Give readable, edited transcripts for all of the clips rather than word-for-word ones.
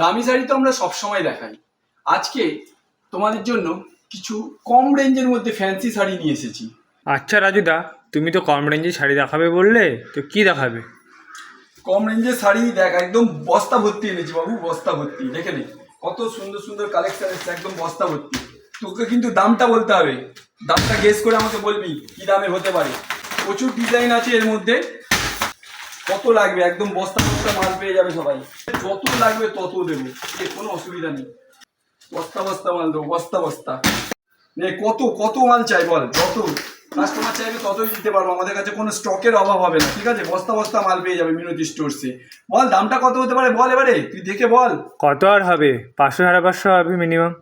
দামি শাড়ি তো আমরা সবসময় দেখাই। আজকে তোমাদের জন্য কিছু কম রেঞ্জের মধ্যে ফ্যান্সি শাড়ি নিয়ে এসেছি। আচ্ছা রাজুদা, তুমি তো কম রেঞ্জে শাড়ি দেখাবে বললে, তো কি দেখাবে? কম রেঞ্জের শাড়ি দেখ, একদম বস্তা ভর্তি এনেছি বাবু, বস্তা ভর্তি। দেখে নে কত সুন্দর সুন্দর কালেকশন এসেছে, একদম বস্তা ভর্তি। তোকে কিন্তু দামটা বলতে হবে, দামটা গেস করে আমাকে বলবি কি দামে হতে পারে। প্রচুর ডিজাইন আছে এর মধ্যে। কত লাগবে? একদম বস্তা বস্তা মাল পেয়ে যাবে সবাই, যত লাগবে তত দেবো, কোনো অসুবিধা নেই। বস্তা বস্তা মাল দেবো, বস্তা বস্তা। কত কত মাল চাই বল, যত কাস্টমার চাইবে ততই দিতে পারবো। আমাদের কাছে কোনো স্টকের অভাব হবে না, ঠিক আছে? বস্তা বস্তা মাল পেয়ে যাবে মিনতি স্টোরসে। বল দামটা কত হতে পারে, বল এবারে তুই দেখে বল। কত আর হবে? 500 550 হবে মিনিমাম।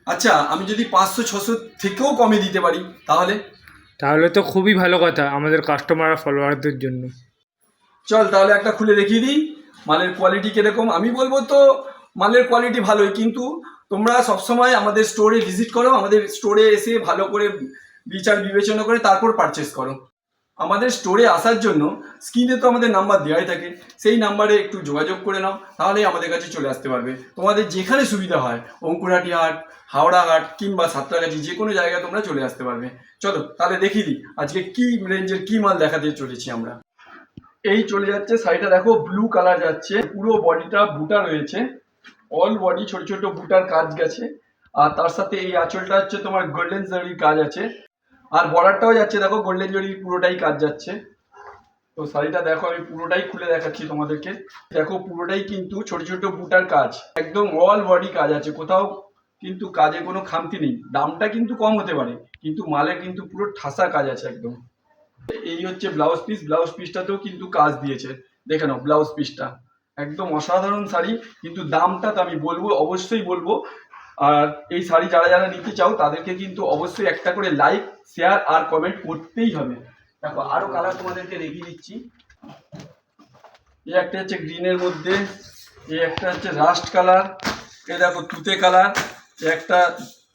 আচ্ছা, আমি যদি 500 600 থেকেও কমে দিতে পারি তাহলে? তাহলে তো খুবই ভালো কথা আমাদের কাস্টমার আর ফলোয়ারদের জন্য। চল তাহলে একটা খুলে দেখিয়ে দিই মালের কোয়ালিটি কিরকম। আমি বলবো তো মালের কোয়ালিটি ভালোই, কিন্তু তোমরা সবসময় আমাদের স্টোরে ভিজিট করো, আমাদের স্টোরে এসে ভালো করে বিচার বিবেচনা করে তারপর পারচেস করো। আমাদের স্টোরে আসার জন্য স্ক্রিনে তো আমাদের নাম্বার দেওয়াই থাকে, সেই নাম্বারে একটু যোগাযোগ করে নাও, তাহলেই আমাদের কাছে চলে আসতে পারবে। তোমাদের যেখানে সুবিধা হয়, অঙ্কুরহাটি হাট, হাওড়া হাট কিংবা সাঁতরাগাছি, যে কোনো জায়গায় তোমরা চলে আসতে পারবে। চলো তাহলে দেখিয়ে দিই আজকে কি রেঞ্জের কি মাল দেখাতে চলেছি আমরা। এই চলে যাচ্ছে শাড়িটা, দেখো ব্লু কালার যাচ্ছে, পুরো বডিটা বুটা রয়েছে, অল বডি ছোট ছোট বুটার কাজ গেছে। আর তার সাথে এই আঁচলটা হচ্ছে তোমার গোল্ডেন জরির কাজ আছে, আর বর্ডারটাও যাচ্ছে দেখো গোল্ডেন জরির পুরোটাই কাজ যাচ্ছে। তো শাড়িটা দেখো, আমি পুরোটাই খুলে দেখাচ্ছি তোমাদেরকে। দেখো পুরোটাই কিন্তু ছোট ছোট বুটার কাজ, একদম অল বডি কাজ আছে, কোথাও কিন্তু কাজে কোনো খামতি নেই। দামটা কিন্তু কম হতে পারে, কিন্তু মালে কিন্তু পুরো ঠাসা কাজ আছে একদম। এই হচ্ছে ব্লাউজ পিস, ব্লাউজ পিসটাতেও কিন্তু কাজ দিয়েছে, দেখে নাও ব্লাউজ পিসটা। একদম অসাধারণ শাড়ি, কিন্তু দামটা তো আমি বলবো, অবশ্যই বলবো। আর এই শাড়ি যারা যারা নিতে চাও তাদেরকে কিন্তু অবশ্যই একটা করে লাইক, শেয়ার আর কমেন্ট করতেই হবে। দেখো আরো কালার তোমাদেরকে দেখিয়ে দিচ্ছি। এই একটা হচ্ছে গ্রিনের মধ্যে, এই একটা হচ্ছে রাস্ট কালার, এই দেখো তুতে কালার, একটা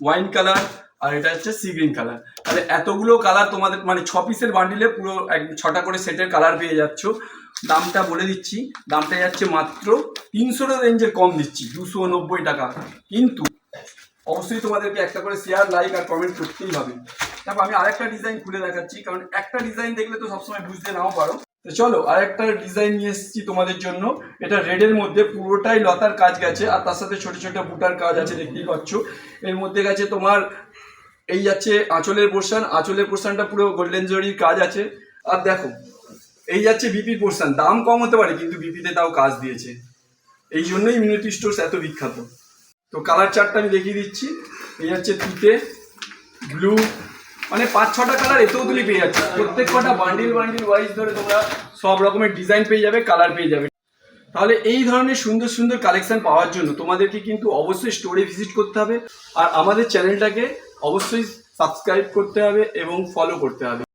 ওয়াইন কালার, আর এটা হচ্ছে সি গ্রিন কালার। তাহলে এতগুলো কালার তোমাদের মানে 6 পিসের বান্ডিলে পুরো 6টা করে সেটের কালার পেয়ে যাচ্ছ। দামটা বলে দিচ্ছি, দামটা যাচ্ছে মাত্র 300 রেঞ্জের কম দিচ্ছি, 290 টাকা। কিন্তু অবশ্যই তোমাদেরকে একটা করে শেয়ার, লাইক আর কমেন্ট করতেই হবে। তারপর আমি আরেকটা ডিজাইন খুলে দেখাচ্ছি, কারণ একটা ডিজাইন দেখলে তো সবসময় বুঝতে নাও পারো। তো চলো আরেকটা ডিজাইন নিয়ে এসেছি তোমাদের জন্য। এটা রেডের মধ্যে পুরোটাই লতার কাজ গেছে, আর তার সাথে ছোট ছোট বুটার কাজ আছে, দেখতেই পাচ্ছ। এর মধ্যে গেছে তোমার এই যাচ্ছে আঁচলের পোর্শন, আঁচলের পোর্শনটা পুরো গোল্ডেন জরির কাজ আছে। আর দেখো এই যাচ্ছে বিপির পোর্শন। দাম কম হতে পারে, কিন্তু বিপিতে তাও কাজ দিয়েছে, এই জন্যই মিনতি স্টোর্স এত বিখ্যাত। তো কালার চার্টটা আমি দেখিয়ে দিচ্ছি। এই হচ্ছে তুতে, ব্লু, মানে 5-6টা কালার এতেও তুলি পেয়ে যাচ্ছে। প্রত্যেক কটা বান্ডিল বান্ডিল ওয়াইজ ধরে তোমরা সব রকমের ডিজাইন পেয়ে যাবে, কালার পেয়ে যাবে। তাহলে এই ধরনের সুন্দর সুন্দর কালেকশন পাওয়ার জন্য তোমাদেরকে কিন্তু অবশ্যই স্টোরে ভিজিট করতে হবে, আর আমাদের চ্যানেলটাকে অবশ্যই সাবস্ক্রাইব করতে হবে এবং ফলো করতে হবে।